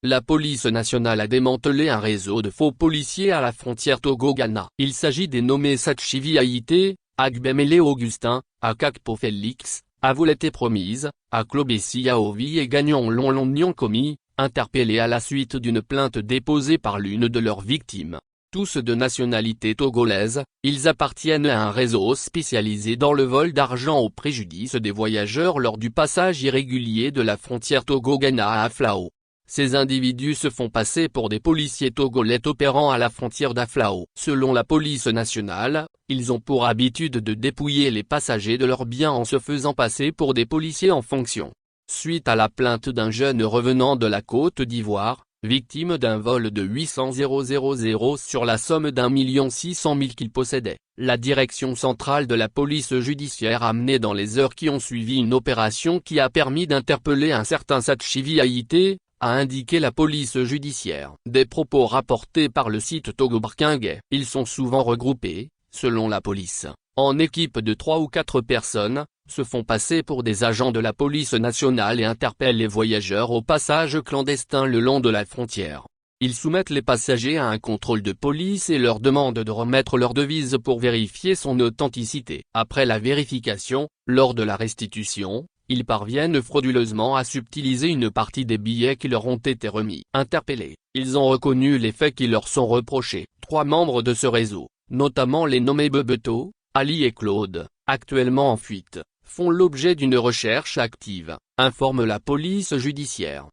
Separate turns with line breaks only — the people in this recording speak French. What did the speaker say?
La police nationale a démantelé un réseau de faux policiers à la frontière Togo-Ghana. Il s'agit des nommés Sachivi Haïté, Agbemele Augustin, Akakpo Félix, Avoulete Promise, Aklobessi Yaovi et Gagnon Lonlon commis, interpellés à la suite d'une plainte déposée par l'une de leurs victimes. Tous de nationalité togolaise, ils appartiennent à un réseau spécialisé dans le vol d'argent au préjudice des voyageurs lors du passage irrégulier de la frontière Togo-Ghana à Aflao. Ces individus se font passer pour des policiers togolais opérant à la frontière d'Aflao. Selon la police nationale, ils ont pour habitude de dépouiller les passagers de leurs biens en se faisant passer pour des policiers en fonction. Suite à la plainte d'un jeune revenant de la Côte d'Ivoire, victime d'un vol de 800 000 sur la somme d'1 600 000 qu'il possédait, la direction centrale de la police judiciaire a mené dans les heures qui ont suivi une opération qui a permis d'interpeller un certain Sachivi Haïté, a indiqué la police judiciaire. Des propos rapportés par le site Togo Barkingué. Ils sont souvent regroupés, selon la police, en équipe de 3 ou 4 personnes, se font passer pour des agents de la police nationale et interpellent les voyageurs au passage clandestin le long de la frontière. Ils soumettent les passagers à un contrôle de police et leur demandent de remettre leur devise pour vérifier son authenticité. Après la vérification, lors de la restitution, ils parviennent frauduleusement à subtiliser une partie des billets qui leur ont été remis. Interpellés, ils ont reconnu les faits qui leur sont reprochés. 3 membres de ce réseau, notamment les nommés Bebeto, Ali et Claude, actuellement en fuite, font l'objet d'une recherche active, informe la police judiciaire.